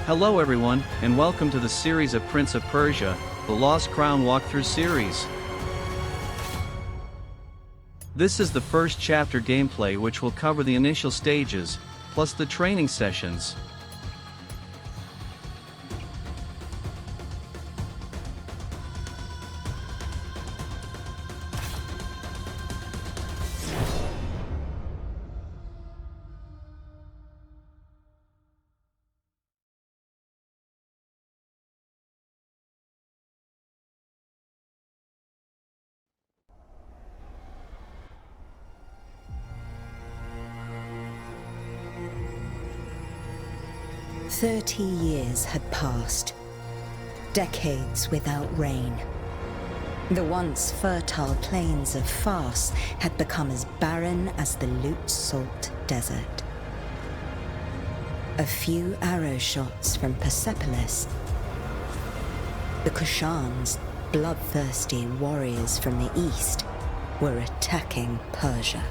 Hello everyone, and welcome to the series of Prince of Persia, the Lost Crown walkthrough series. This is the first chapter gameplay which will cover the initial stages, plus the training sessions. "30 years had passed, decades without rain. The once fertile plains of Fars had become as barren as the Lut-Salt Desert. A few arrow shots from Persepolis, the Kushans, bloodthirsty warriors from the east, were attacking Persia.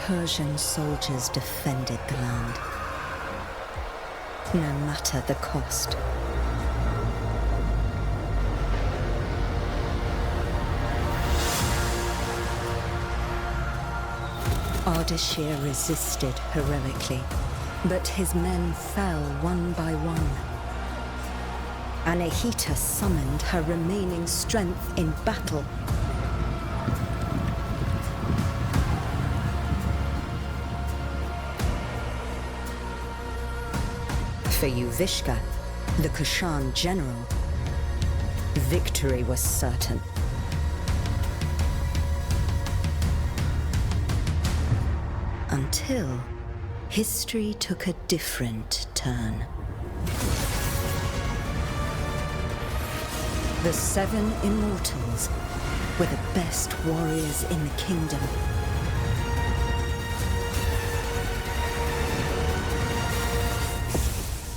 Persian soldiers defended the land, no matter the cost. Ardashir resisted heroically, but his men fell one by one. Anahita summoned her remaining strength in battle. For Yuvishka, the Kushan general, victory was certain. Until history took a different turn. The 7 immortals were the best warriors in the kingdom.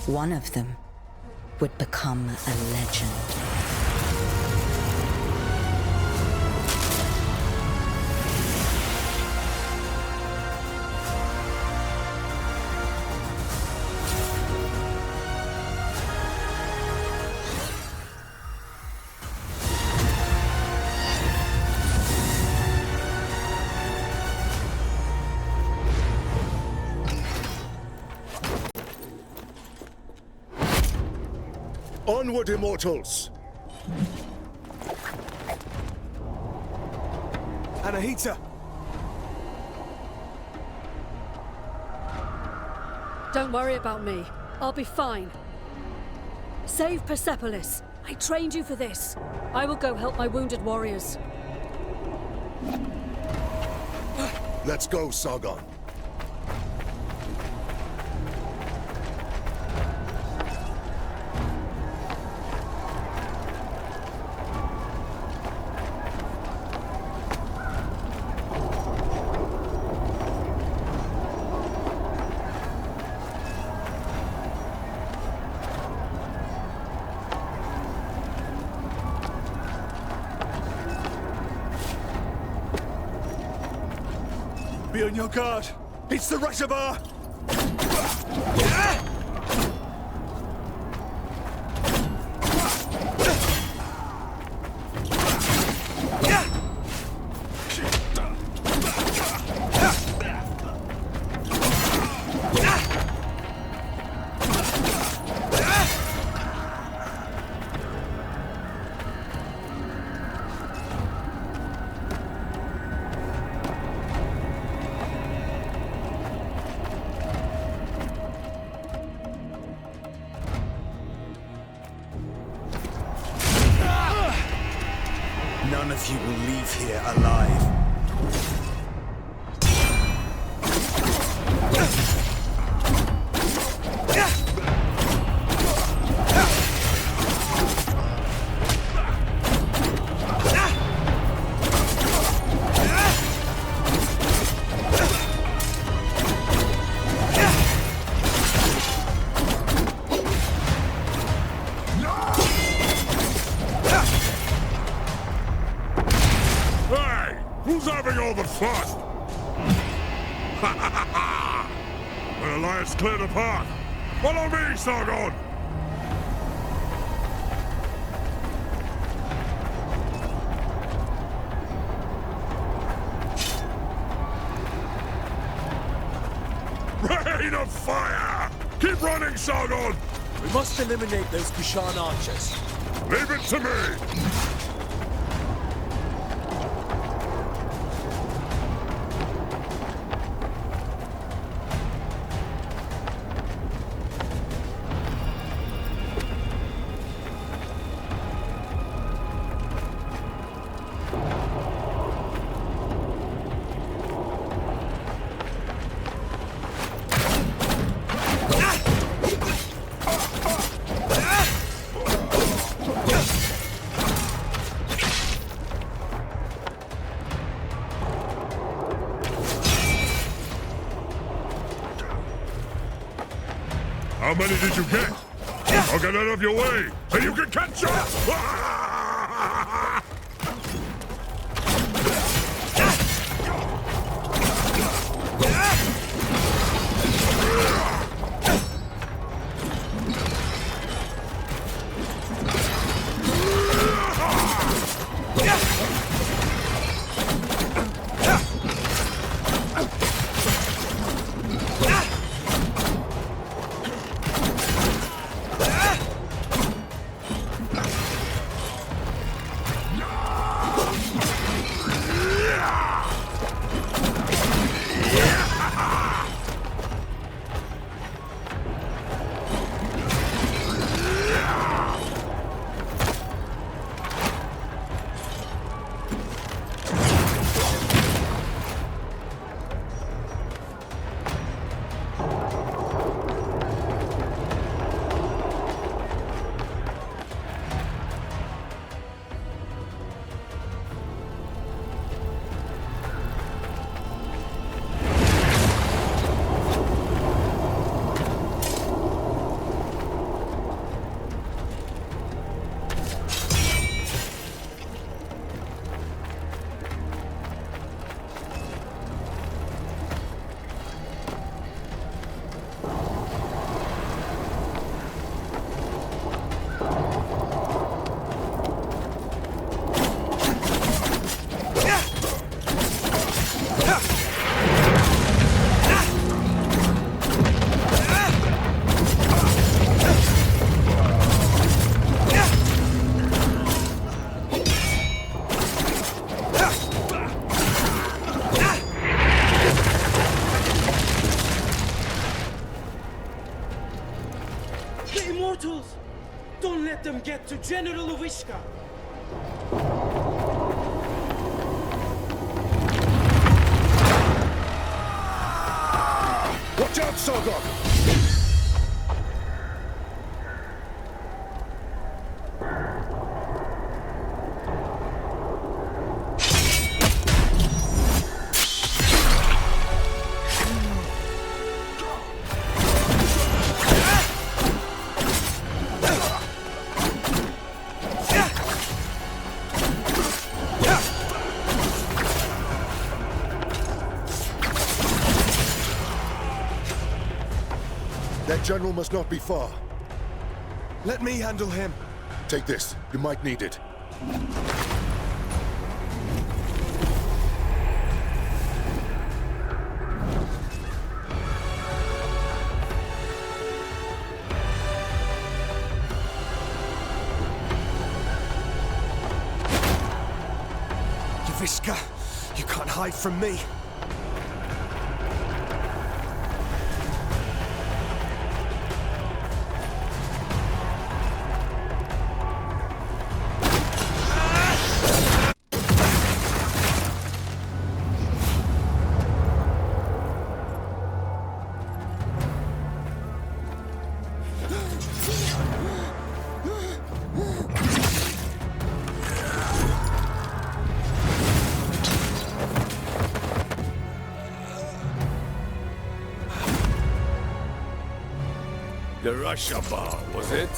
One of them would become a legend. Onward, immortals! Anahita! Don't worry about me. I'll be fine. Save Persepolis. I trained you for this. I will go help my wounded warriors. Let's go, Sargon. Be on your guard. It's the reservoir! None of you will leave here alive. Hey! An alliance clear the path. Follow me, Sargon! Rain of fire! Keep running, Sargon! We must eliminate those Kushan archers. Leave it to me! How many did you get? I'll get out of your way so you can catch up! Don't let them get to General Uvishka! Watch out, Sargon! That general must not be far. Let me handle him. Take this. You might need it. Uvishka, you can't hide from me. The Russia bar, was it?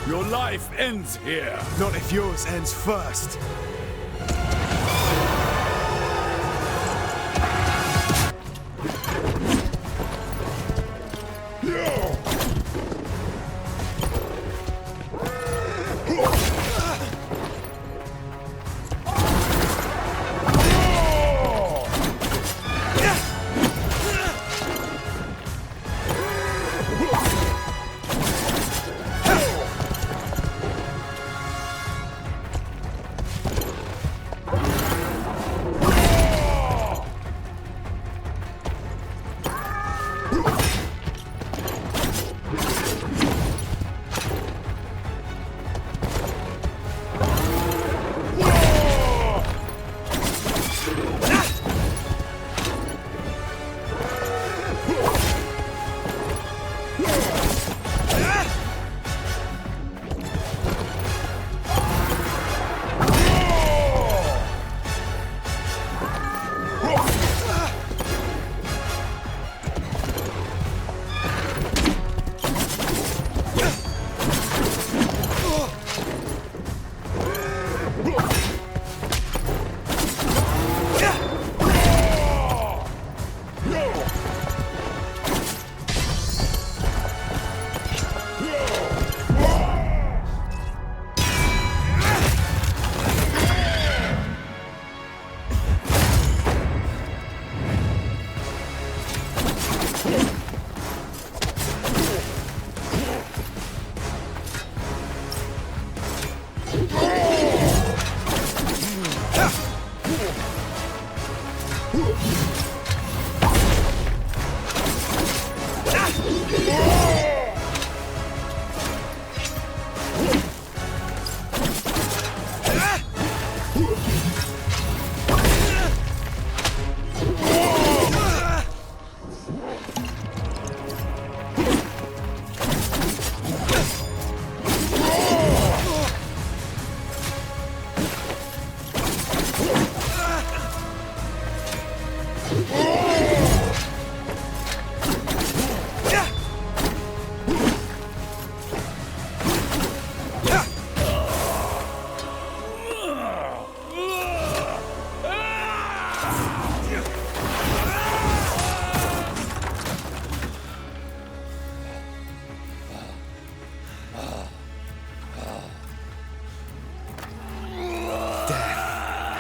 Your life ends here. Not if yours ends first.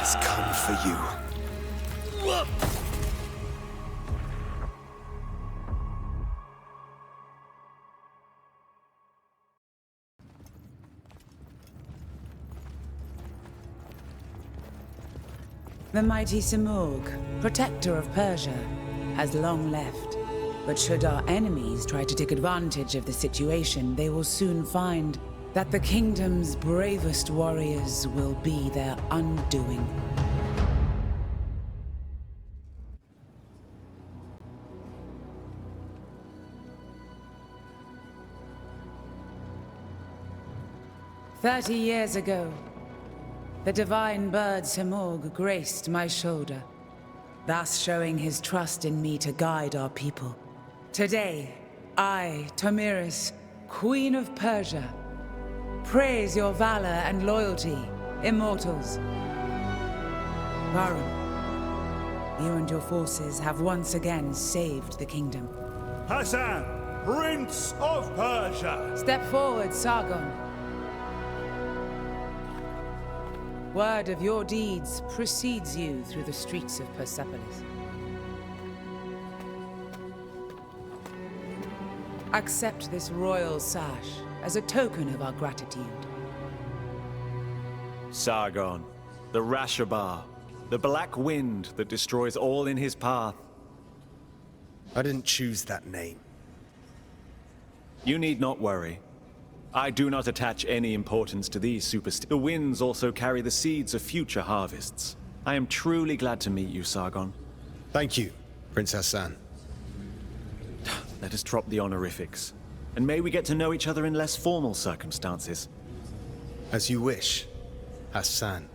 Has come for you. The mighty Simurgh, protector of Persia, has long left. But should our enemies try to take advantage of the situation, they will soon find that the kingdom's bravest warriors will be their undoing. "30 years ago, the divine bird Simurgh graced my shoulder, thus showing his trust in me to guide our people. Today, I, Tomiris, Queen of Persia, praise your valor and loyalty, immortals. Varun, you and your forces have once again saved the kingdom. Hassan, Prince of Persia! Step forward, Sargon. Word of your deeds precedes you through the streets of Persepolis. Accept this royal sash as a token of our gratitude. Sargon, the Rashabar, the black wind that destroys all in his path. I didn't choose that name. You need not worry. I do not attach any importance to these superstitions. The winds also carry the seeds of future harvests. I am truly glad to meet you, Sargon. Thank you, Prince Hassan. Let us drop the honorifics. And may we get to know each other in less formal circumstances. As you wish, Hassan.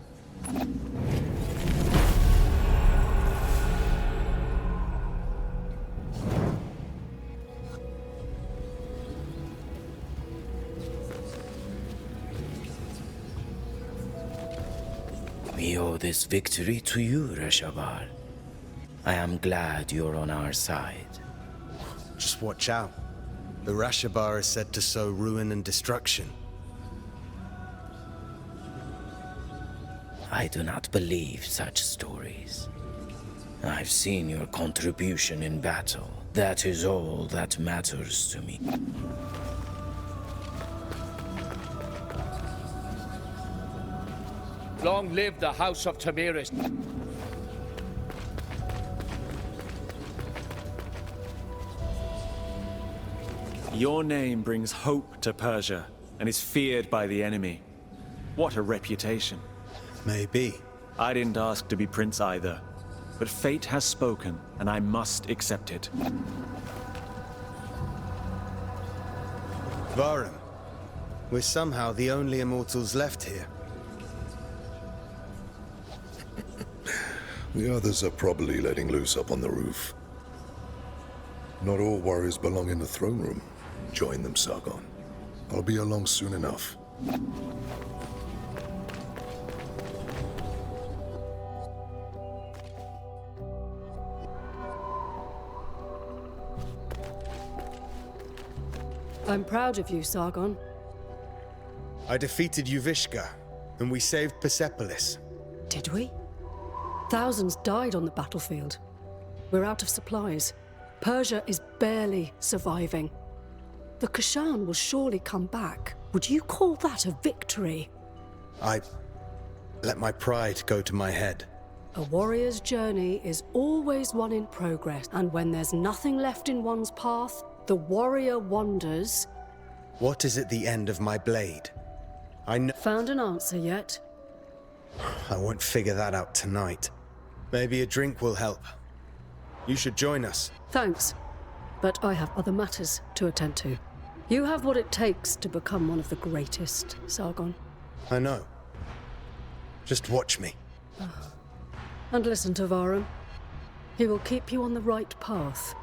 We owe this victory to you, Rashabar. I am glad you're on our side. Just watch out. The Rashabar is said to sow ruin and destruction. I do not believe such stories. I've seen your contribution in battle. That is all that matters to me. Long live the House of Tomiris. Your name brings hope to Persia and is feared by the enemy. What a reputation. Maybe. I didn't ask to be prince either, but fate has spoken and I must accept it. Varun, we're somehow the only immortals left here. The others are probably letting loose up on the roof. Not all warriors belong in the throne room. Join them, Sargon. I'll be along soon enough. I'm proud of you, Sargon. I defeated Yuvishka, and we saved Persepolis. Did we? Thousands died on the battlefield. We're out of supplies. Persia is barely surviving. The Kashan will surely come back. Would you call that a victory? I let my pride go to my head. A warrior's journey is always one in progress, and when there's nothing left in one's path, the warrior wanders. What is at the end of my blade? Found an answer yet? I won't figure that out tonight. Maybe a drink will help. You should join us. Thanks, but I have other matters to attend to. You have what it takes to become one of the greatest, Sargon. I know. Just watch me. And listen to Varum. He will keep you on the right path.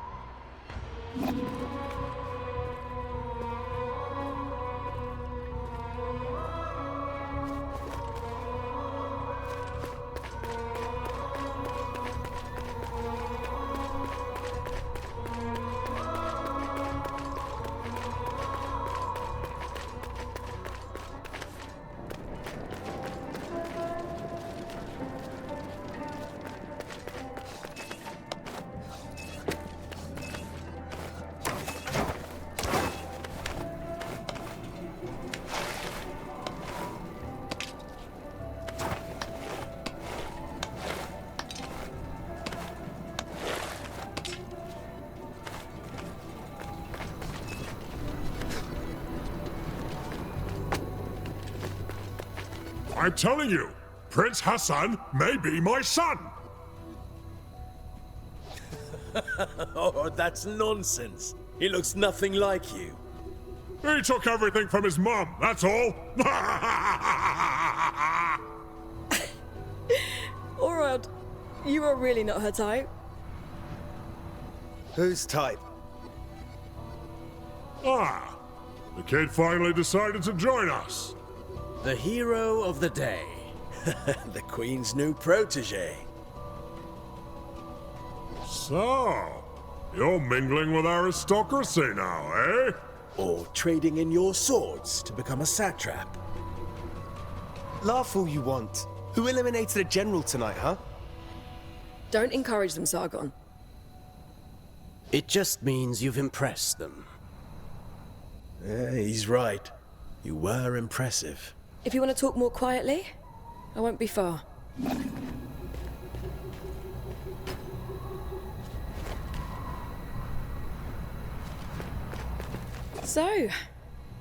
I'm telling you, Prince Hassan may be my son! Oh, that's nonsense. He looks nothing like you. He took everything from his mom, that's all! Alright, you are really not her type. Whose type? Ah, the kid finally decided to join us. The hero of the day. The Queen's new protege. So, you're mingling with aristocracy now, eh? Or trading in your swords to become a satrap. Laugh all you want. Who eliminated a general tonight, huh? Don't encourage them, Sargon. It just means you've impressed them. He's right. You were impressive. If you want to talk more quietly, I won't be far. So,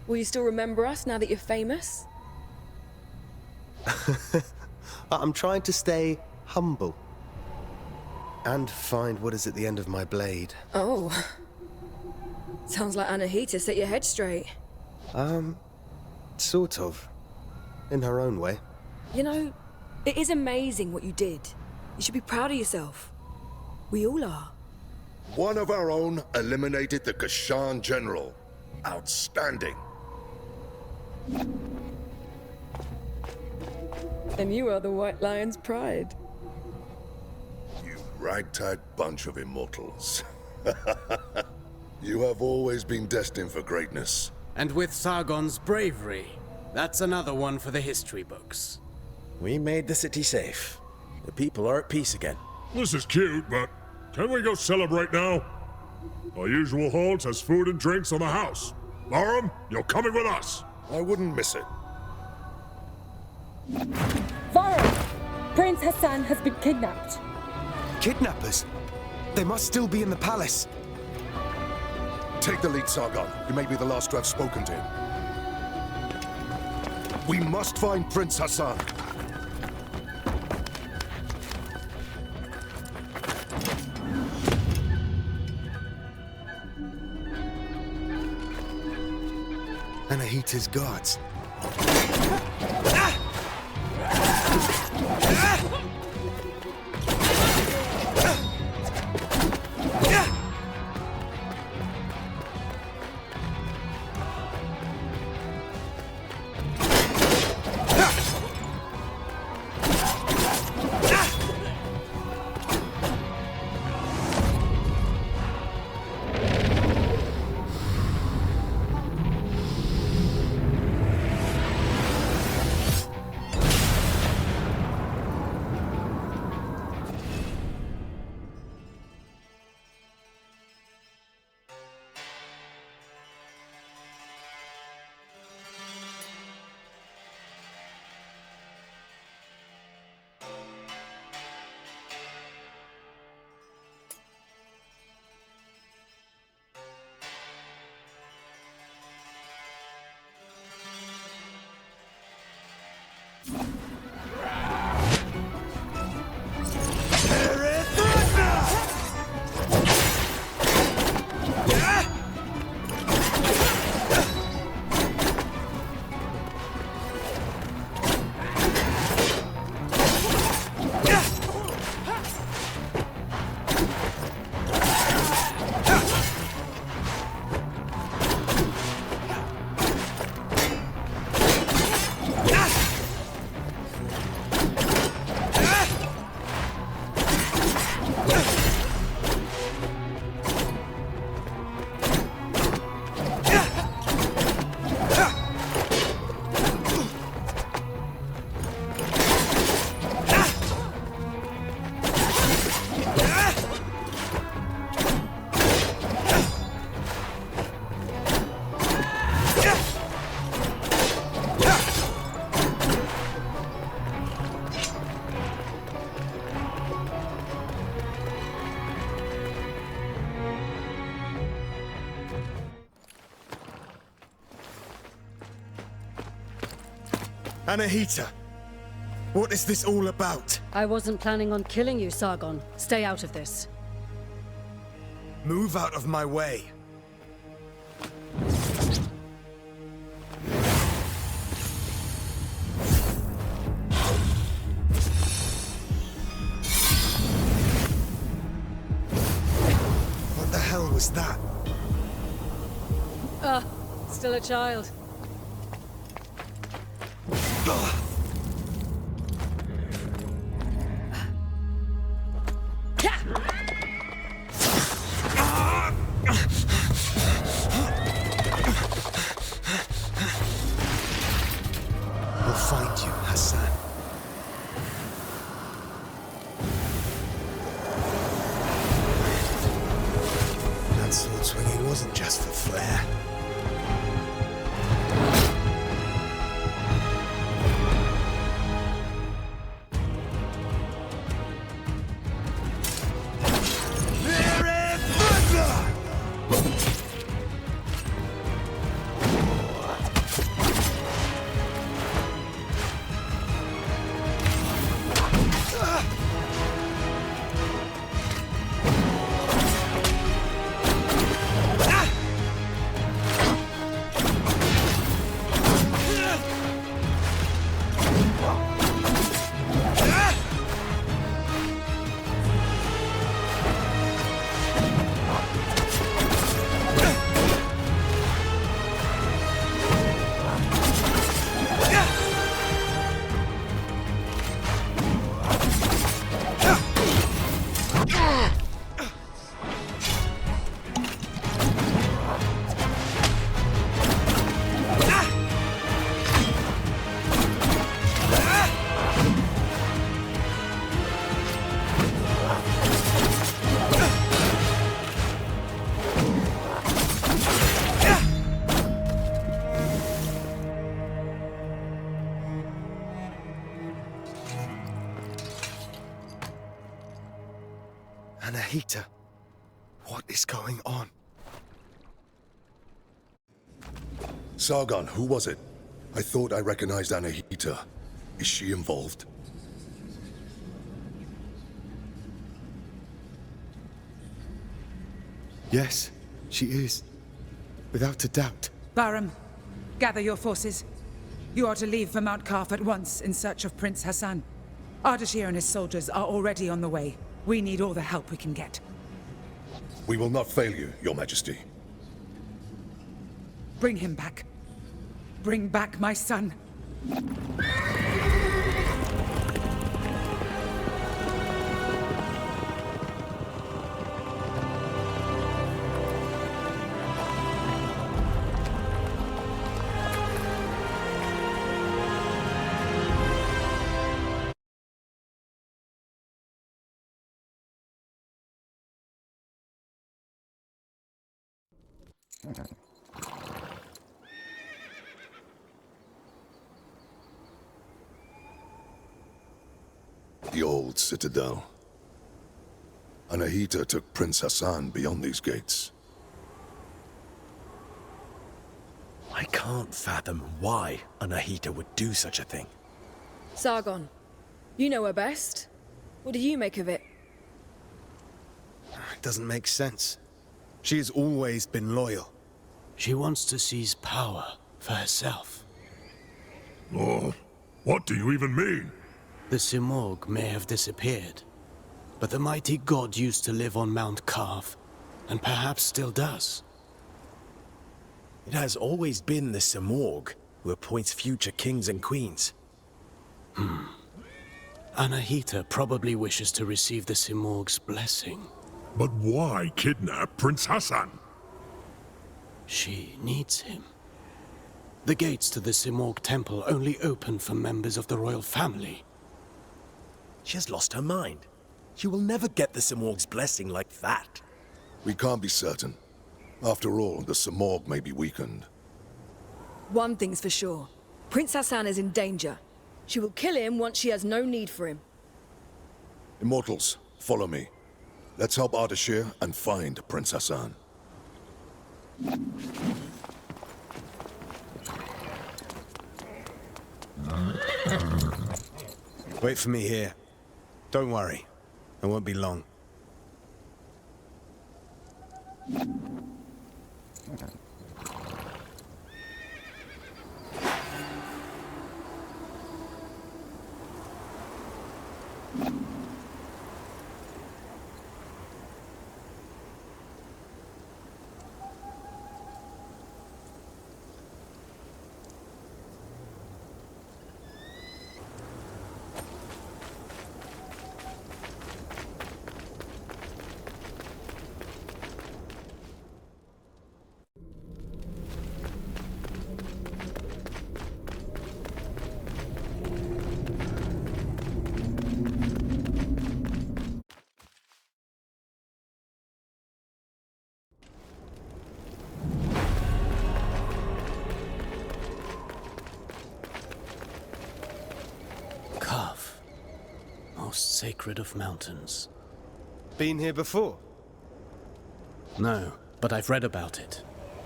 will you still remember us now that you're famous? I'm trying to stay humble. And find what is at the end of my blade. Oh. Sounds like Anahita set your head straight. Sort of. In her own way. You know, it is amazing what you did. You should be proud of yourself. We all are. One of our own eliminated the Kashan general. Outstanding. And you are the White Lion's pride. You ragtag bunch of immortals. You have always been destined for greatness. And with Sargon's bravery, that's another one for the history books. We made the city safe. The people are at peace again. This is cute, but can we go celebrate now? Our usual halt has food and drinks on the house. Varum, you're coming with us. I wouldn't miss it. Varum! Prince Hassan has been kidnapped. Kidnappers? They must still be in the palace. Take the lead, Sargon. You may be the last to have spoken to him. We must find Prince Hassan. Anahita's guards. Anahita! What is this all about? I wasn't planning on killing you, Sargon. Stay out of this. Move out of my way. What the hell was that? Still a child. We'll find you, Hassan. That sword swinging wasn't just for flair. Anahita, what is going on? Sargon, who was it? I thought I recognized Anahita. Is she involved? Yes, she is. Without a doubt. Bahram, gather your forces. You are to leave for Mount Kaf at once in search of Prince Hassan. Ardashir and his soldiers are already on the way. We need all the help we can get. We will not fail you, Your Majesty. Bring him back. Bring back my son. The old citadel. Anahita took Prince Hassan beyond these gates. I can't fathom why Anahita would do such a thing. Sargon, you know her best. What do you make of it? It doesn't make sense. She has always been loyal. She wants to seize power for herself. Oh, what do you even mean? The Simorg may have disappeared, but the mighty god used to live on Mount Kaf, and perhaps still does. It has always been the Simorg who appoints future kings and queens. Anahita probably wishes to receive the Simorg's blessing. But why kidnap Prince Hassan? She needs him. The gates to the Simorg temple only open for members of the royal family. She has lost her mind. She will never get the Simorg's blessing like that. We can't be certain. After all, the Simorg may be weakened. One thing's for sure. Prince Hassan is in danger. She will kill him once she has no need for him. Immortals, follow me. Let's help Ardashir and find Prince Hassan. Wait for me here. Don't worry. I won't be long. Kaf, most sacred of mountains. Been here before? No, but I've read about it.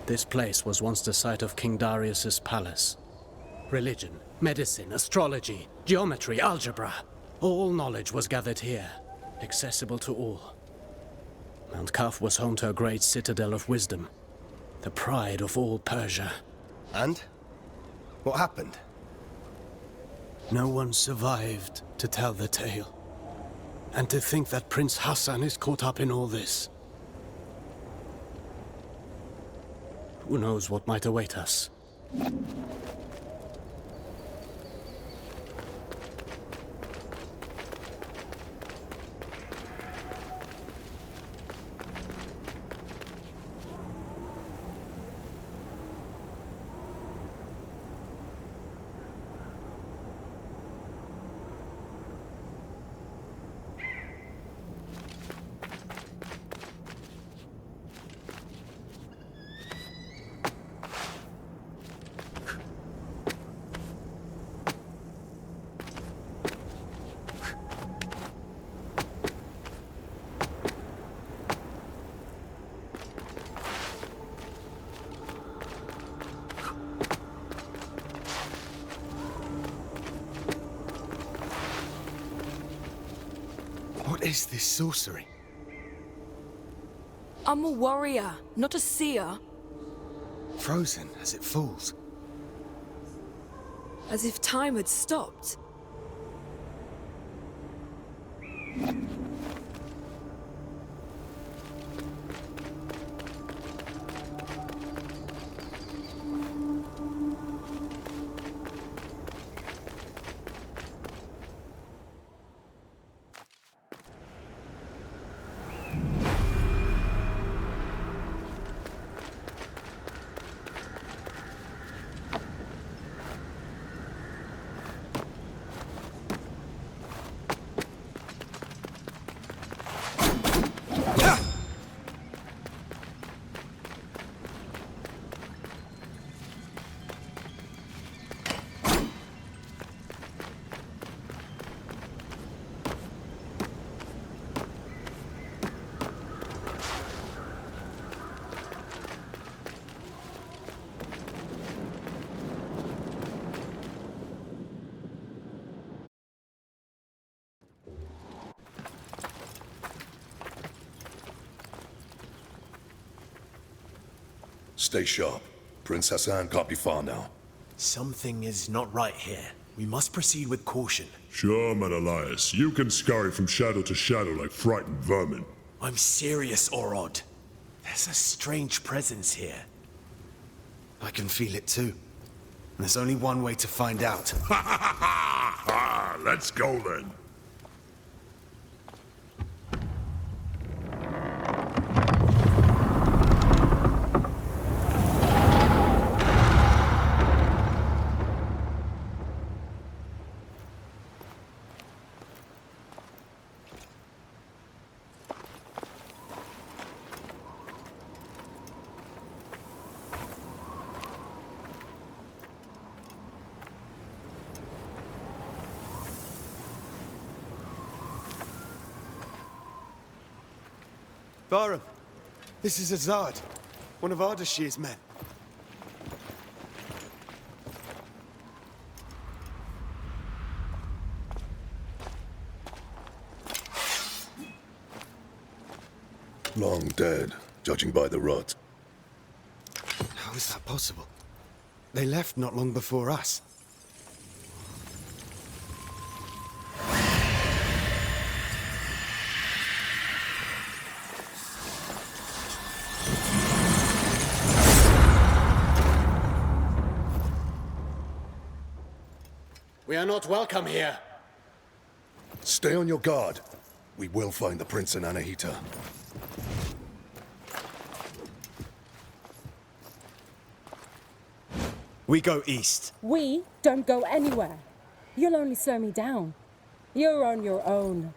This place was once the site of King Darius's palace. Religion, medicine, astrology, geometry, algebra. All knowledge was gathered here, accessible to all. Mount Kaf was home to a great citadel of wisdom, the pride of all Persia. And? What happened? No one survived to tell the tale. And to think that Prince Hassan is caught up in all this. Who knows what might await us? What is this sorcery? I'm a warrior, not a seer. Frozen as it falls. As if time had stopped. Stay sharp. Prince Hassan can't be far now. Something is not right here. We must proceed with caution. Sure, Menelaus. You can scurry from shadow to shadow like frightened vermin. I'm serious, Orod. There's a strange presence here. I can feel it too. And there's only one way to find out. Let's go then. Barum, this is Azad, one of Ardashir's men. Long dead, judging by the rot. How is that possible? They left not long before us. We are not welcome here. Stay on your guard. We will find the Prince and Anahita. We go east. We don't go anywhere. You'll only slow me down. You're on your own.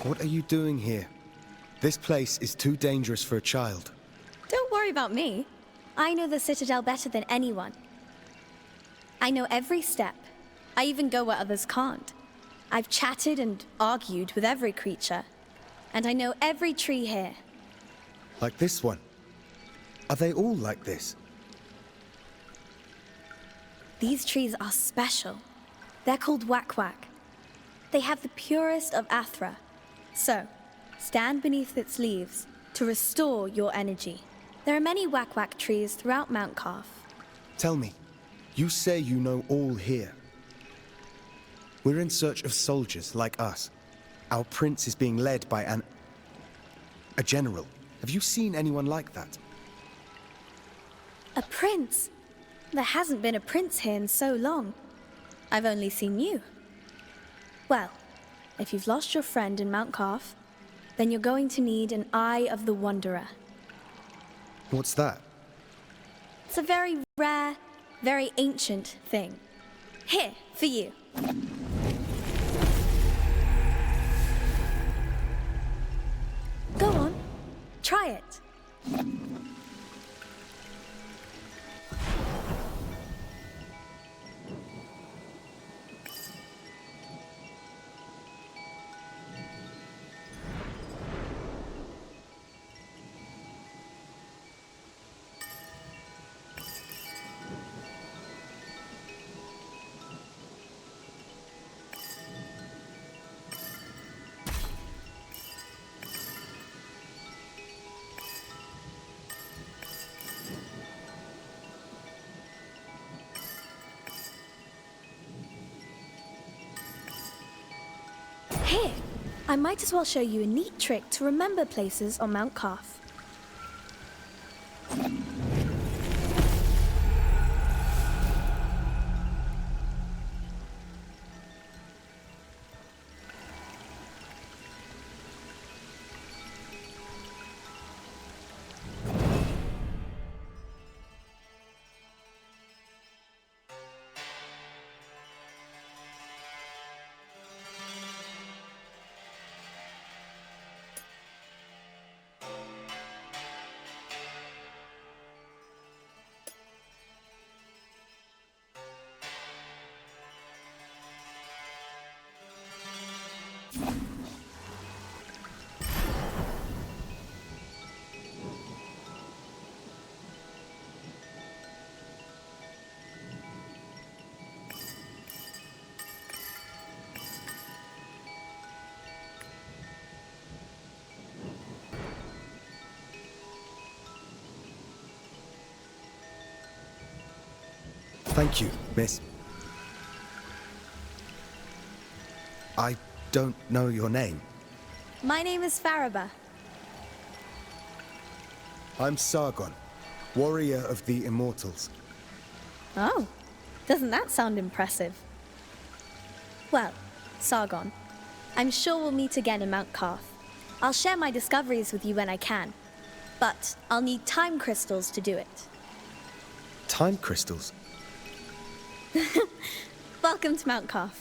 What are you doing here? This place is too dangerous for a child. Don't worry about me. I know the Citadel better than anyone. I know every step. I even go where others can't. I've chatted and argued with every creature. And I know every tree here. Like this one? Are they all like this? These trees are special. They're called Wak-Wak. They have the purest of Athra. So, stand beneath its leaves to restore your energy. There are many Wak-Wak trees throughout Mount Calf. Tell me, you say you know all here. We're in search of soldiers like us. Our prince is being led by a general. Have you seen anyone like that? A prince? There hasn't been a prince here in so long. I've only seen you. Well, if you've lost your friend in Mount Calf, then you're going to need an Eye of the Wanderer. What's that? It's a very rare, very ancient thing. Here, for you. Go on, try it. Here, I might as well show you a neat trick to remember places on Mount Calf. Thank you, miss. I don't know your name. My name is Faraba. I'm Sargon, warrior of the Immortals. Oh, doesn't that sound impressive? Well, Sargon, I'm sure we'll meet again in Mount Calf. I'll share my discoveries with you when I can, but I'll need time crystals to do it. Time crystals? Welcome to Mount Calf.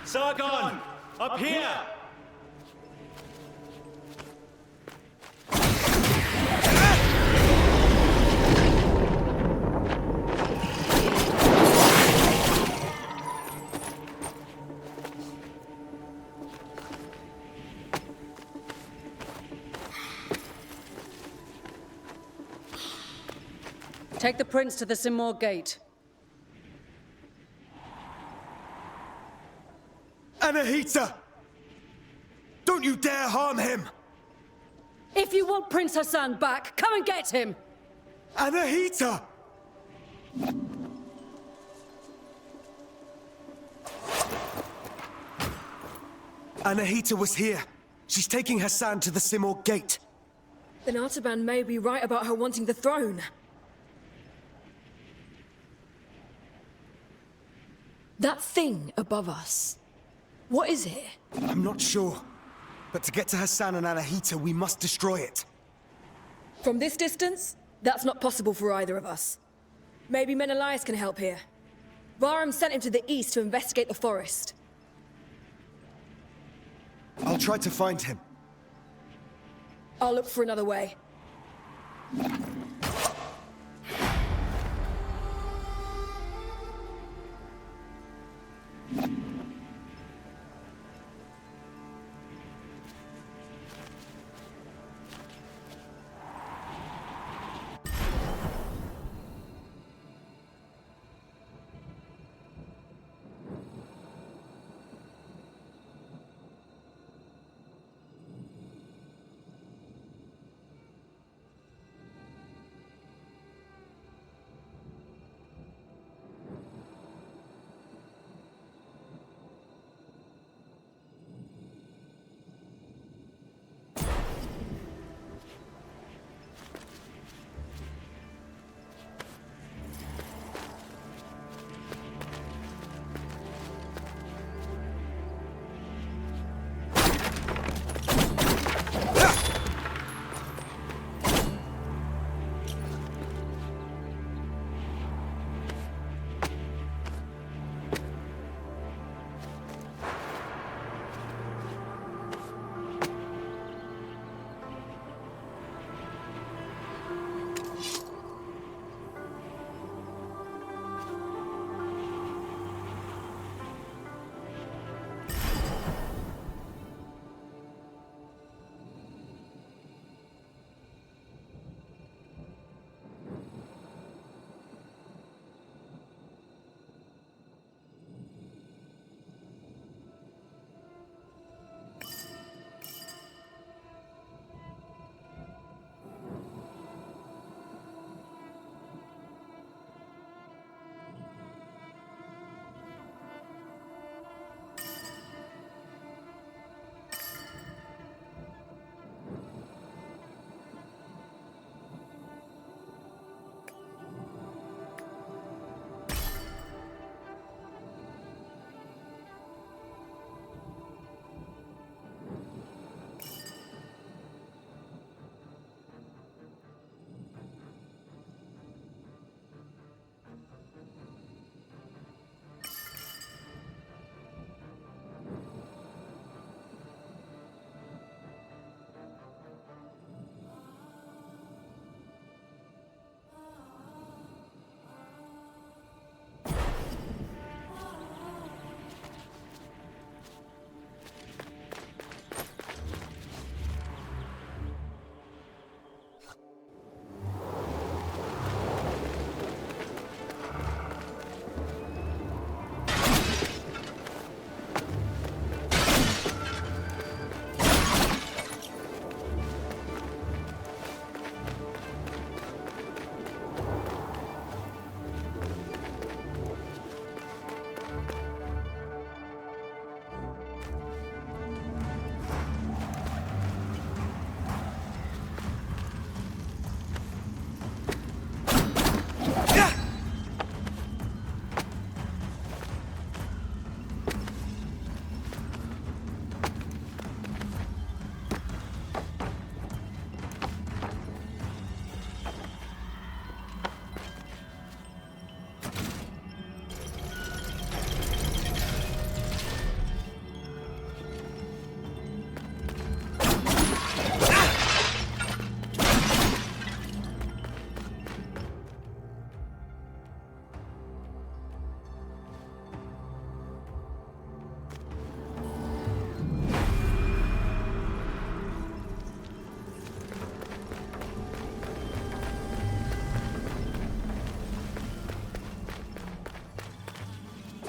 Sargon! Up here! Take the prince to the Simor Gate. Anahita! Don't you dare harm him! If you want Prince Hassan back, come and get him! Anahita! Anahita was here. She's taking Hassan to the Simor Gate. Then Artaban may be right about her wanting the throne. That thing above us. What is it? I'm not sure. But to get to Hassan and Anahita, we must destroy it. From this distance, that's not possible for either of us. Maybe Menelaus can help here. Varum sent him to the east to investigate the forest. I'll try to find him. I'll look for another way.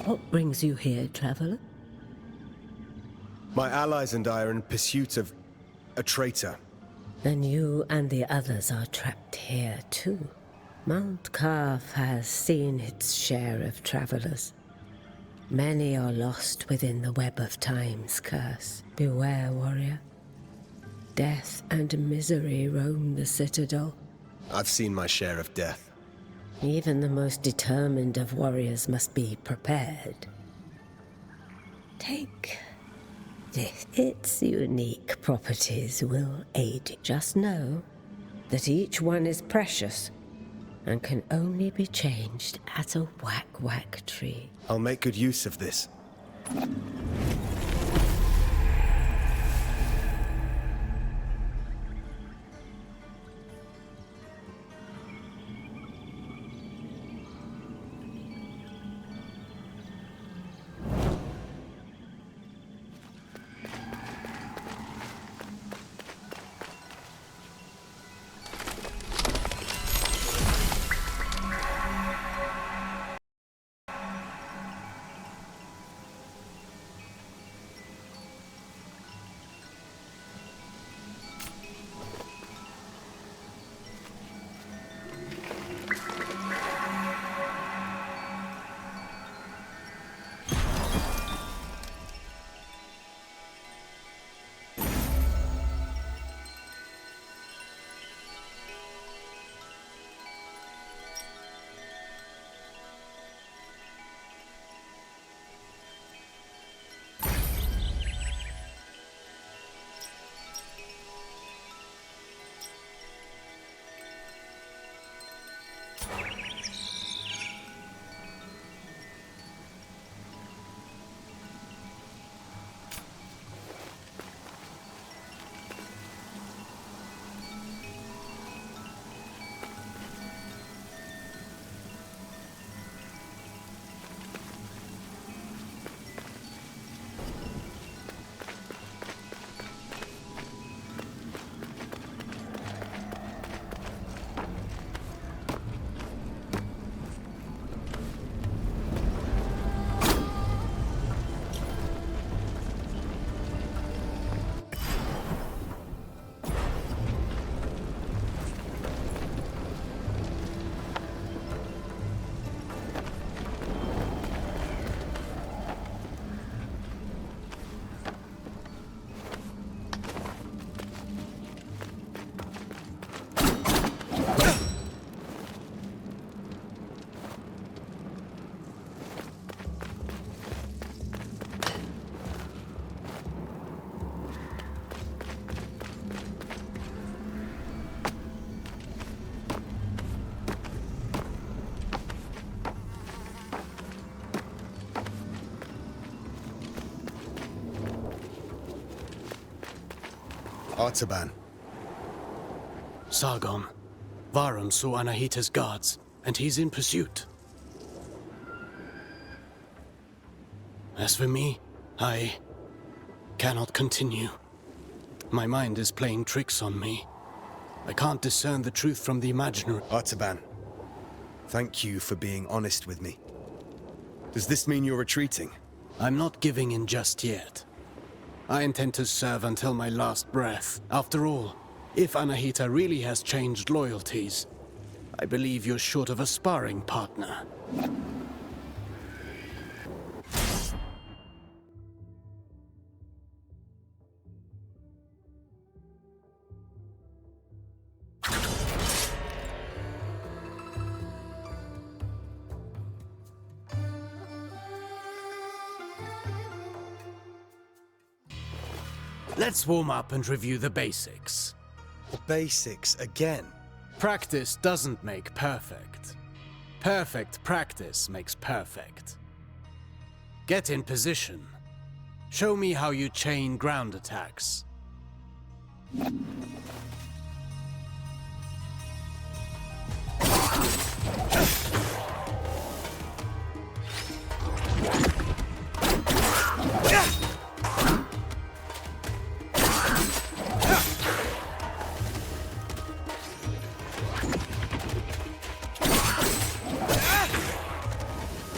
What brings you here, traveler? My allies and I are in pursuit of a traitor. Then you and the others are trapped here too. Mount Carf has seen its share of travelers. Many are lost within the web of time's curse. Beware, warrior. Death and misery roam the citadel. I've seen my share of death. Even the most determined of warriors must be prepared. Take this. Its unique properties will aid you. Just know that each one is precious and can only be changed at a whack-whack tree. I'll make good use of this. Artaban. Sargon. Varum saw Anahita's guards, and he's in pursuit. As for me, I cannot continue. My mind is playing tricks on me. I can't discern the truth from the imaginary. Artaban, thank you for being honest with me. Does this mean you're retreating? I'm not giving in just yet. I intend to serve until my last breath. After all, if Anahita really has changed loyalties, I believe you're short of a sparring partner. Let's warm up and review the basics. The basics again? Practice doesn't make perfect. Perfect practice makes perfect. Get in position. Show me how you chain ground attacks.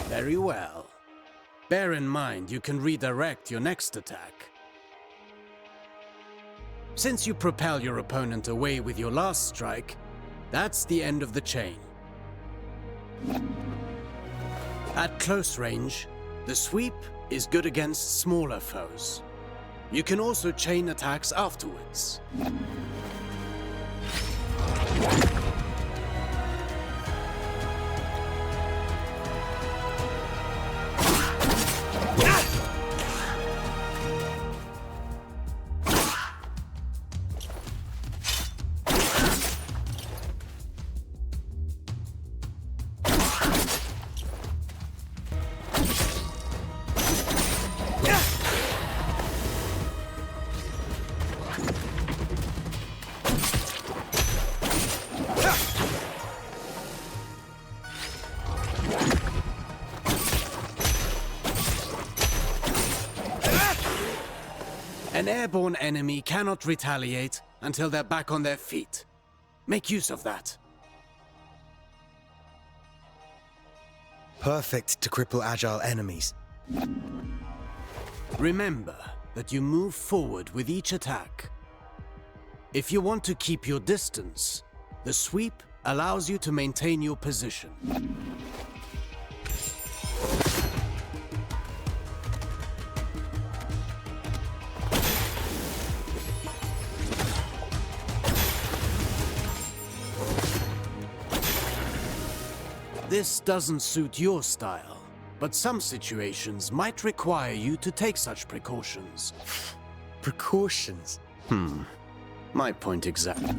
Very well. Bear in mind you can redirect your next attack. Since you propel your opponent away with your last strike, that's the end of the chain. At close range, the sweep is good against smaller foes. You can also chain attacks afterwards. An airborne enemy cannot retaliate until they're back on their feet. Make use of that. Perfect to cripple agile enemies. Remember that you move forward with each attack. If you want to keep your distance, the sweep allows you to maintain your position. This doesn't suit your style, but some situations might require you to take such precautions. Precautions? My point exactly.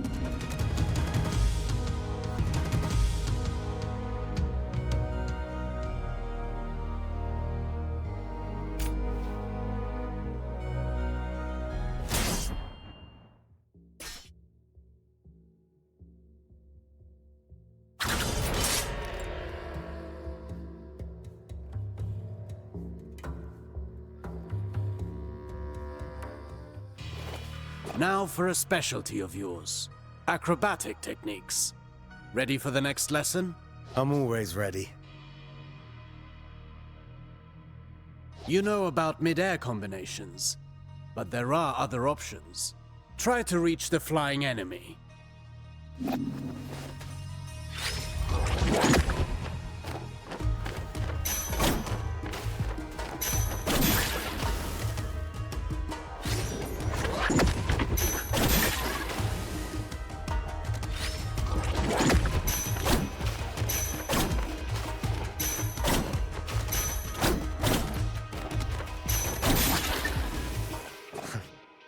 Now for a specialty of yours. Acrobatic techniques. Ready for the next lesson? I'm always ready. You know about mid-air combinations, but there are other options. Try to reach the flying enemy.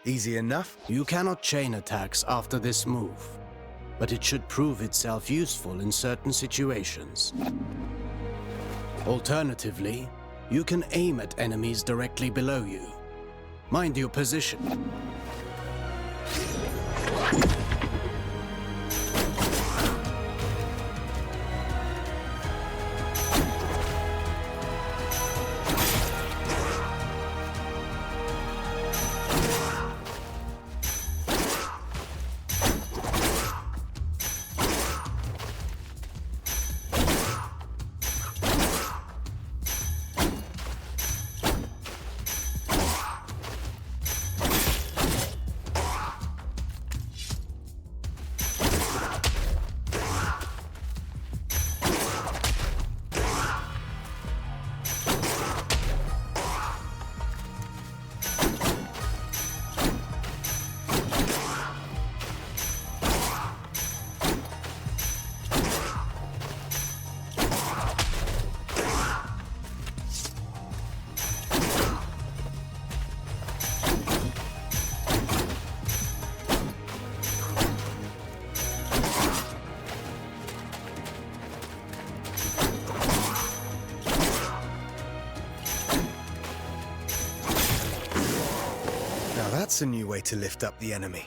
Easy enough? You cannot chain attacks after this move, but it should prove itself useful in certain situations. Alternatively, you can aim at enemies directly below you. Mind your position. That's a new way to lift up the enemy.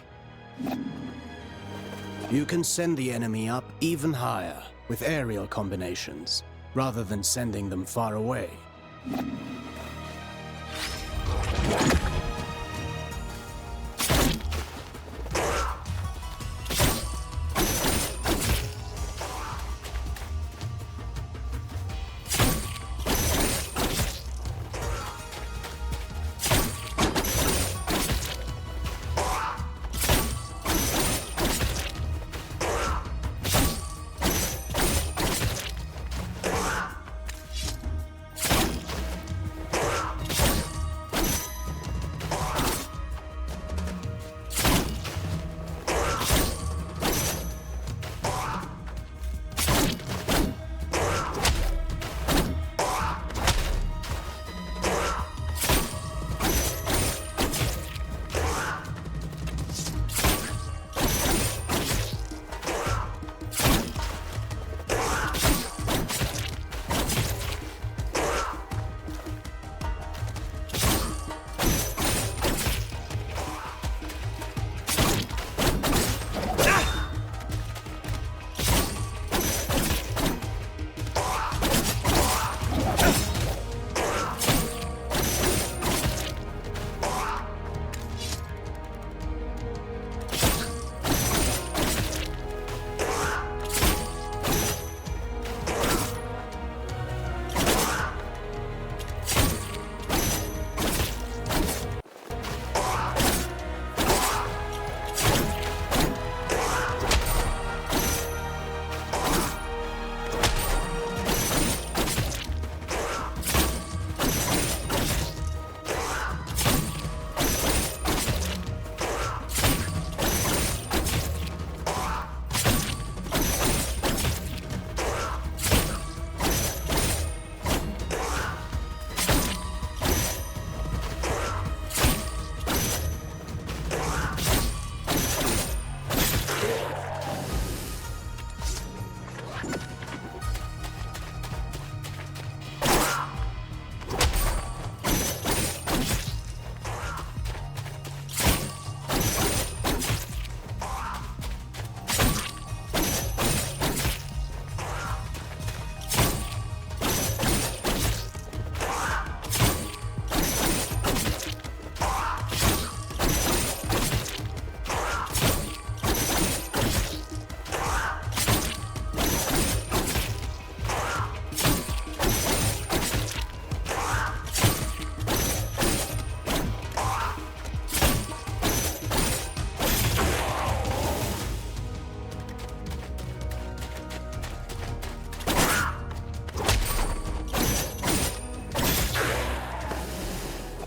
You can send the enemy up even higher with aerial combinations, rather than sending them far away.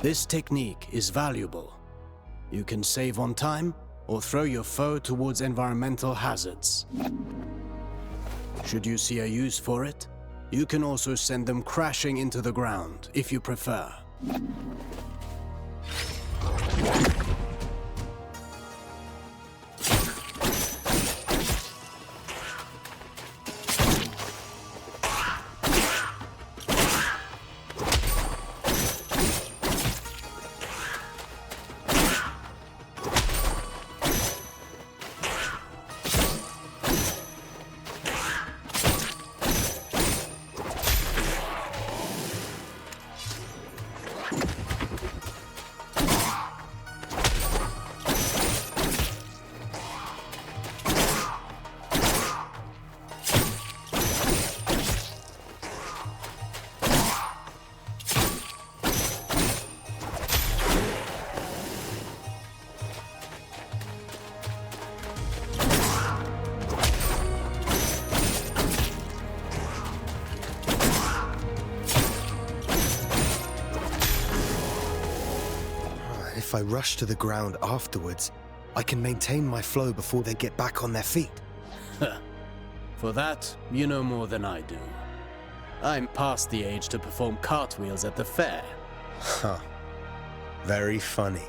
This technique is valuable. You can save on time or throw your foe towards environmental hazards. Should you see a use for it, you can also send them crashing into the ground if you prefer. If I rush to the ground afterwards, I can maintain my flow before they get back on their feet. For that, you know more than I do. I'm past the age to perform cartwheels at the fair. Huh. Very funny.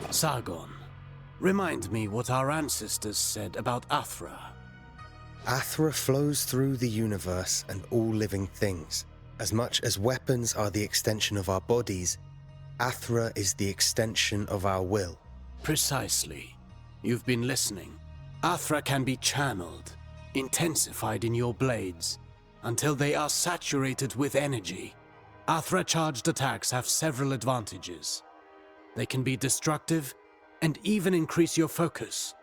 Sargon, remind me what our ancestors said about Athra. Athra flows through the universe and all living things. As much as weapons are the extension of our bodies, Athra is the extension of our will. Precisely. You've been listening. Athra can be channeled, intensified in your blades, until they are saturated with energy. Athra-charged attacks have several advantages. They can be destructive and even increase your focus.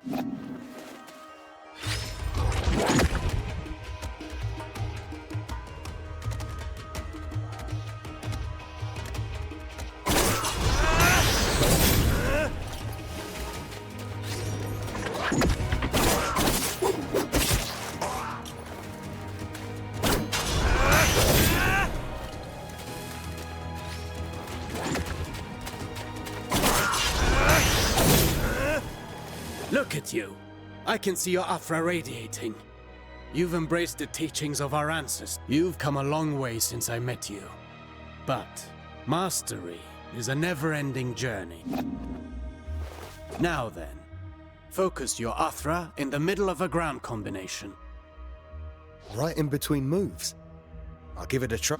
Look at you. I can see your Athra radiating. You've embraced the teachings of our ancestors. You've come a long way since I met you. But mastery is a never-ending journey. Now then, focus your Athra in the middle of a ground combination. Right in between moves. I'll give it a try.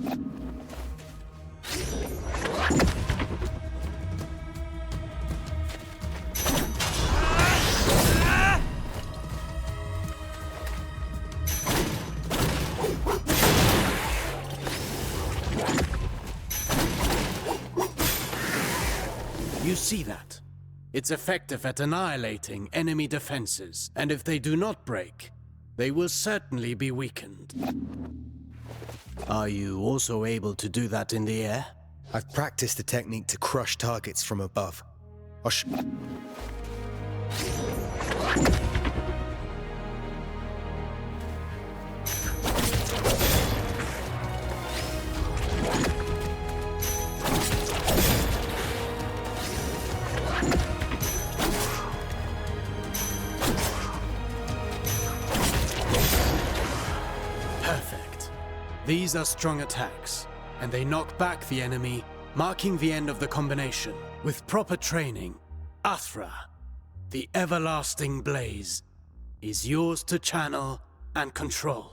You see that? It's effective at annihilating enemy defenses, and if they do not break, they will certainly be weakened. Are you also able to do that in the air? I've practiced the technique to crush targets from above. Perfect. These are strong attacks, and they knock back the enemy, marking the end of the combination. With proper training, Athra, the everlasting blaze, is yours to channel and control.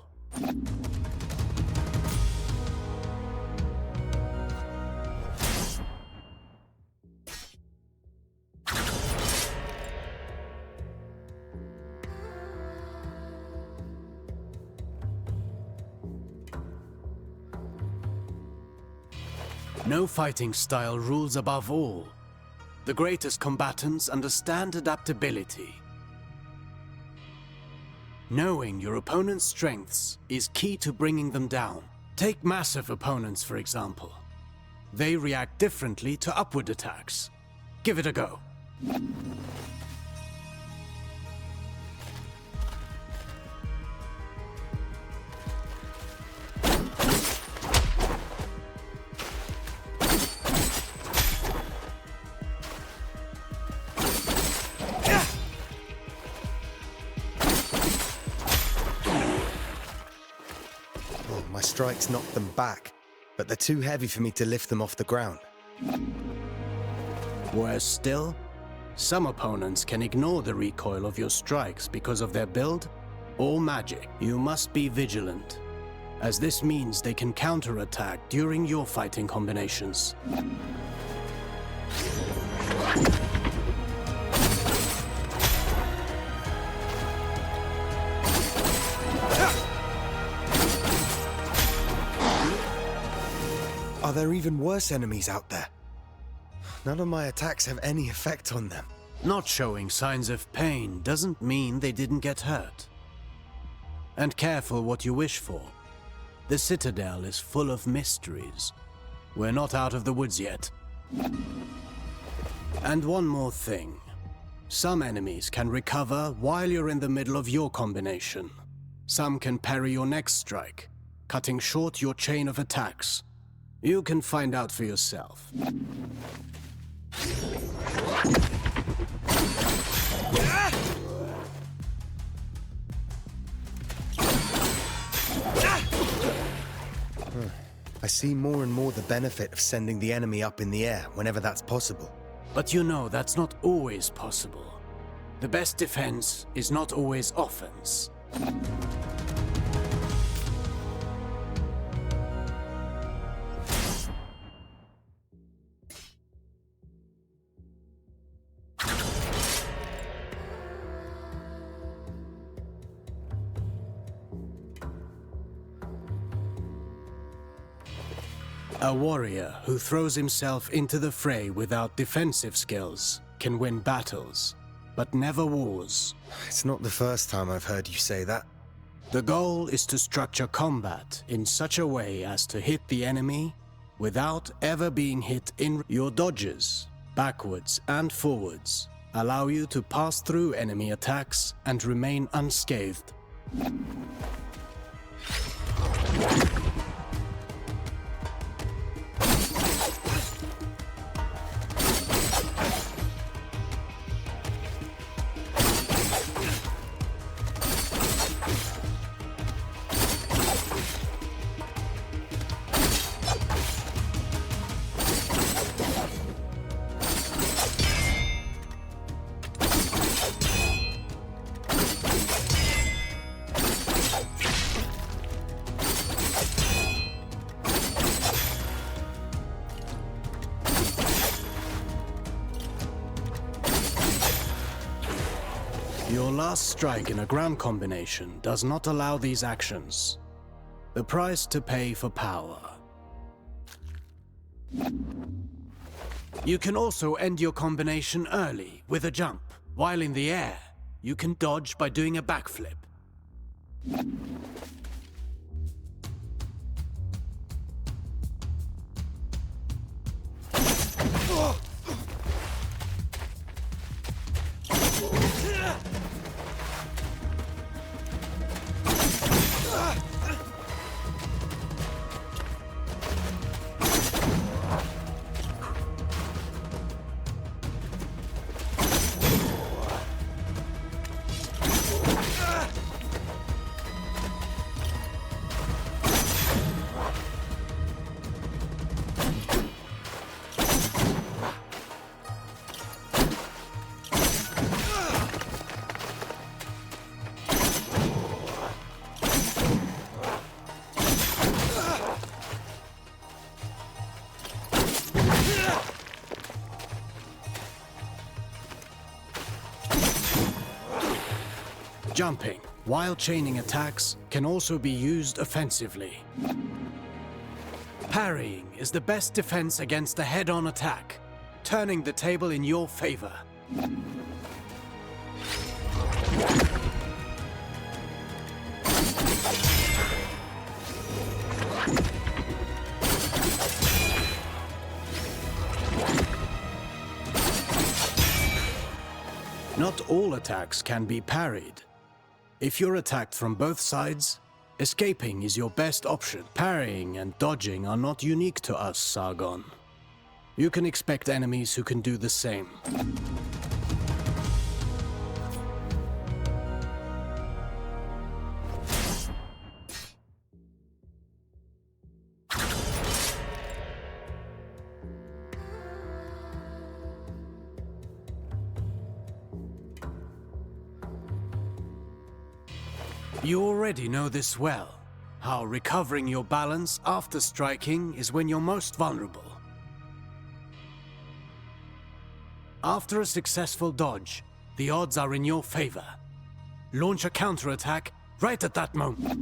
No fighting style rules above all. The greatest combatants understand adaptability. Knowing your opponent's strengths is key to bringing them down. Take massive opponents, for example. They react differently to upward attacks. Give it a go. My strikes knocked them back, but they're too heavy for me to lift them off the ground. Worse still, some opponents can ignore the recoil of your strikes because of their build or magic. You must be vigilant, as this means they can counterattack during your fighting combinations. Are there even worse enemies out there? None of my attacks have any effect on them. Not showing signs of pain doesn't mean they didn't get hurt. And careful what you wish for. The Citadel is full of mysteries. We're not out of the woods yet. And one more thing. Some enemies can recover while you're in the middle of your combination. Some can parry your next strike, cutting short your chain of attacks. You can find out for yourself. I see more and more the benefit of sending the enemy up in the air whenever that's possible. But you know that's not always possible. The best defense is not always offense. A warrior who throws himself into the fray without defensive skills can win battles, but never wars. It's not the first time I've heard you say that. The goal is to structure combat in such a way as to hit the enemy without ever being hit in. Your dodges, backwards and forwards, allow you to pass through enemy attacks and remain unscathed. Your last strike in a ground combination does not allow these actions. The price to pay for power. You can also end your combination early with a jump. While in the air, you can dodge by doing a backflip. Jumping, while chaining attacks, can also be used offensively. Parrying is the best defense against a head-on attack, turning the table in your favor. Not all attacks can be parried. If you're attacked from both sides, escaping is your best option. Parrying and dodging are not unique to us, Sargon. You can expect enemies who can do the same. You already know this well, how recovering your balance after striking is when you're most vulnerable. After a successful dodge, the odds are in your favor. Launch a counterattack right at that moment.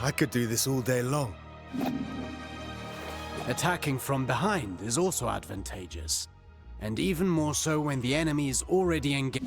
I could do this all day long. Attacking from behind is also advantageous, and even more so when the enemy is already engaged.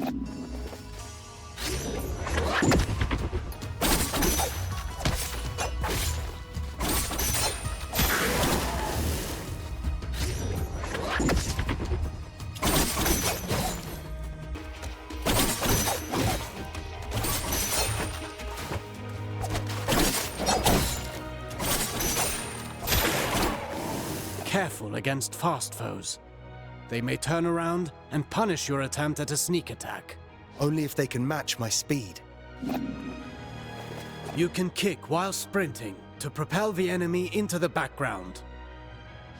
Careful against fast foes. They may turn around and punish your attempt at a sneak attack. Only if they can match my speed. You can kick while sprinting to propel the enemy into the background.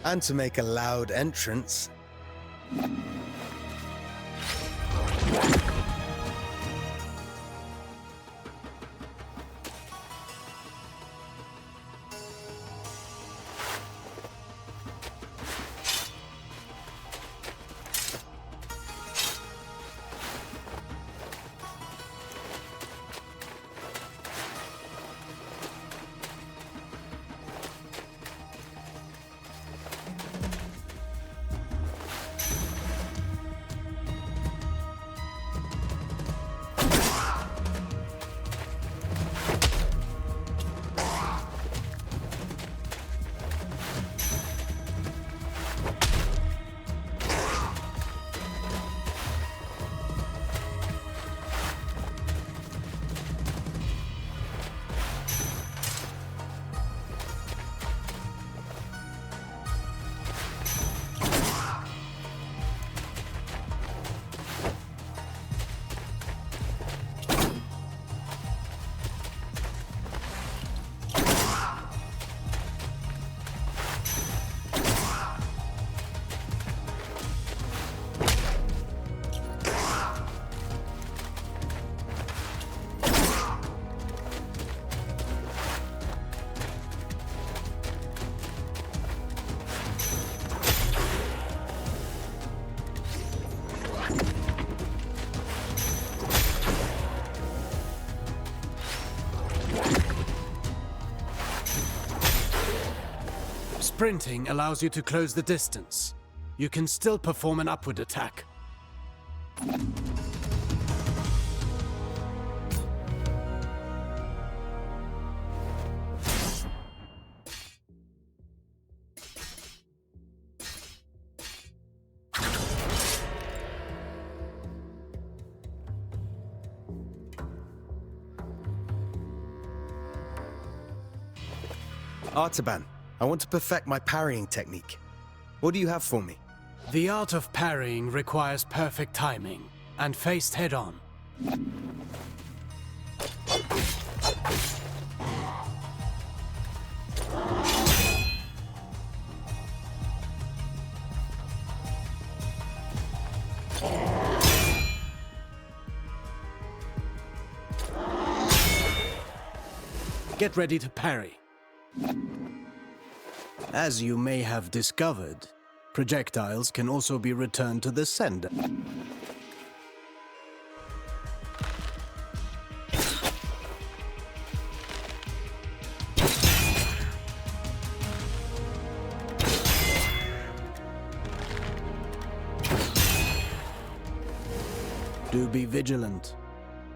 And to make a loud entrance. Sprinting allows you to close the distance. You can still perform an upward attack. Artaban, I want to perfect my parrying technique. What do you have for me? The art of parrying requires perfect timing. and faced head-on. Get ready to parry. As you may have discovered, projectiles can also be returned to the sender. Do be vigilant.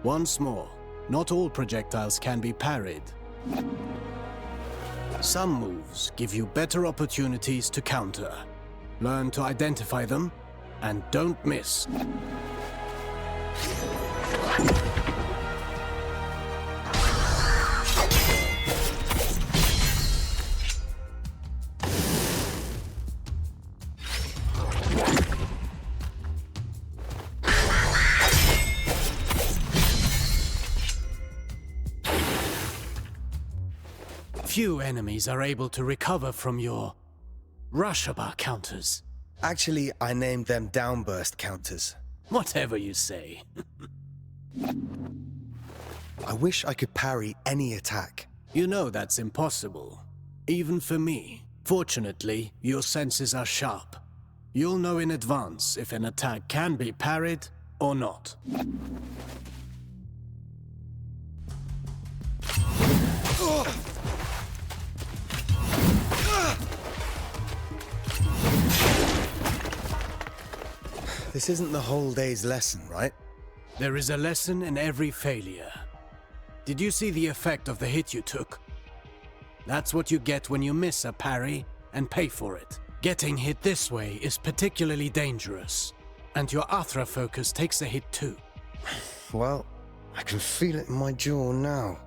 Once more, not all projectiles can be parried. Some moves give you better opportunities to counter. Learn to identify them, and don't miss. Few enemies are able to recover from your Rushaba counters. Actually, I named them downburst counters. Whatever you say. I wish I could parry any attack. You know that's impossible. Even for me. Fortunately, your senses are sharp. You'll know in advance if an attack can be parried or not. This isn't the whole day's lesson, right? There is a lesson in every failure. Did you see the effect of the hit you took? That's what you get when you miss a parry and pay for it. Getting hit this way is particularly dangerous, and your Athra focus takes a hit too. Well, I can feel it in my jaw now.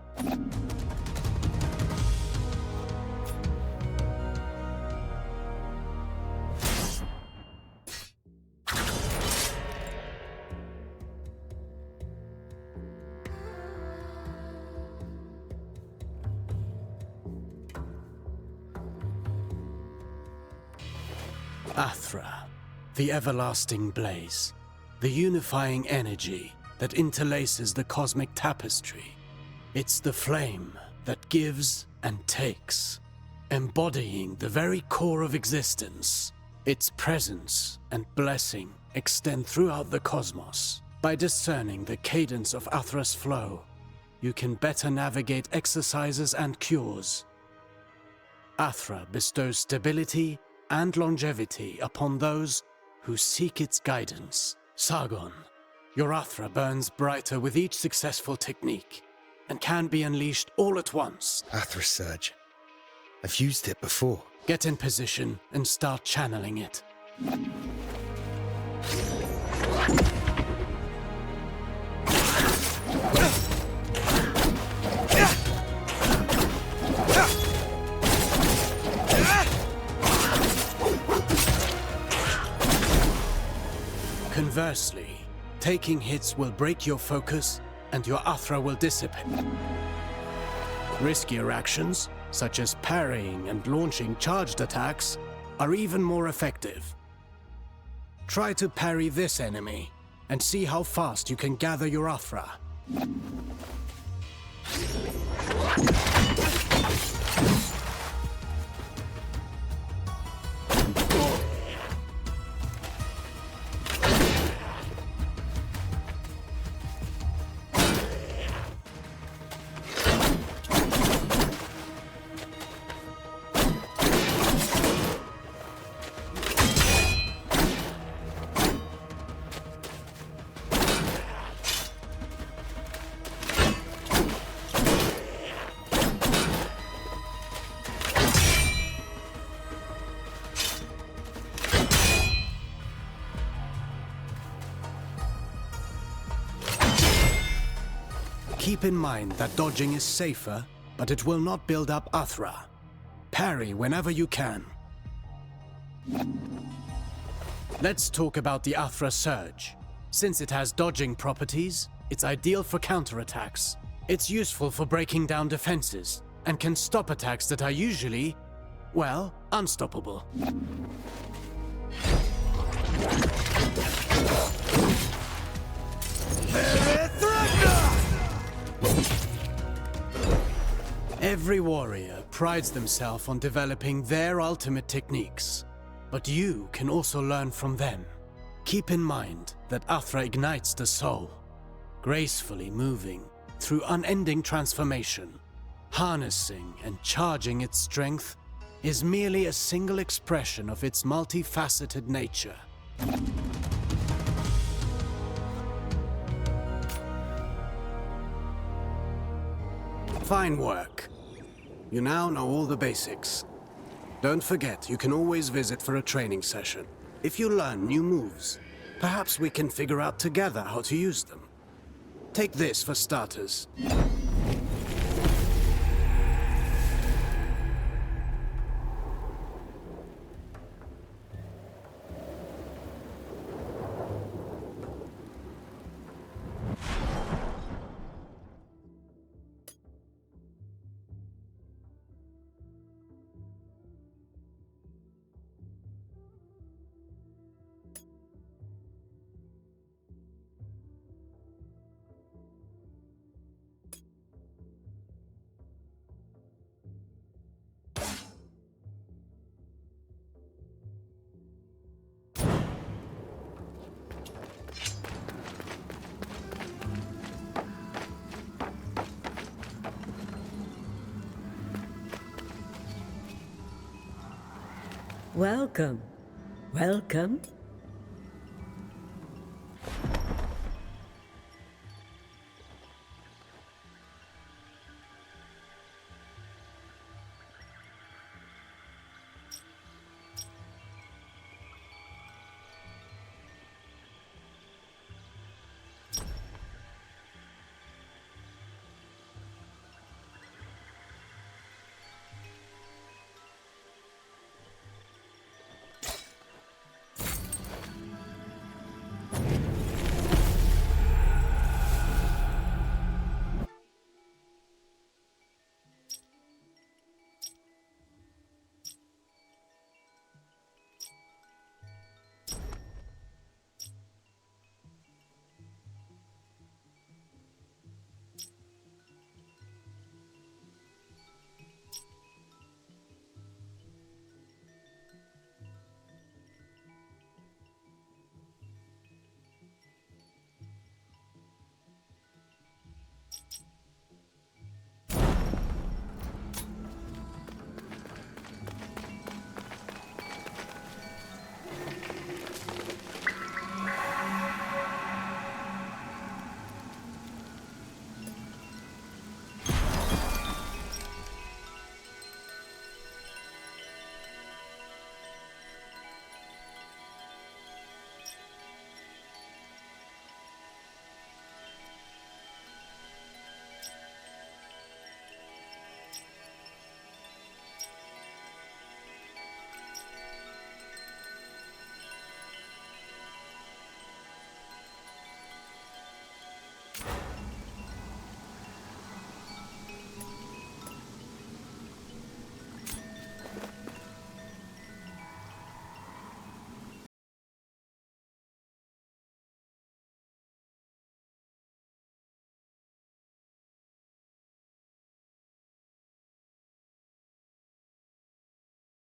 Athra, the everlasting blaze, the unifying energy that interlaces the cosmic tapestry. It's the flame that gives and takes, embodying the very core of existence. Its presence and blessing extend throughout the cosmos. By discerning the cadence of Athra's flow, you can better navigate exercises and cures. Athra bestows stability and longevity upon those who seek its guidance. Sargon, your Athra burns brighter with each successful technique, and can be unleashed all at once. Athra Surge. I've used it before. Get in position and start channeling it. Conversely, taking hits will break your focus and your Athra will dissipate. Riskier actions, such as parrying and launching charged attacks, are even more effective. Try to parry this enemy and see how fast you can gather your Athra. Keep in mind that dodging is safer, but it will not build up Athra. Parry whenever you can. Let's talk about the Athra Surge. Since it has dodging properties, it's ideal for counterattacks. It's useful for breaking down defenses, and can stop attacks that are usually, well, unstoppable. Every warrior prides themselves on developing their ultimate techniques, but you can also learn from them. Keep in mind that Athra ignites the soul, gracefully moving through unending transformation. Harnessing and charging its strength is merely a single expression of its multifaceted nature. Fine work. You now know all the basics. Don't forget, you can always visit for a training session. If you learn new moves, perhaps we can figure out together how to use them. Take this for starters. Welcome. Welcome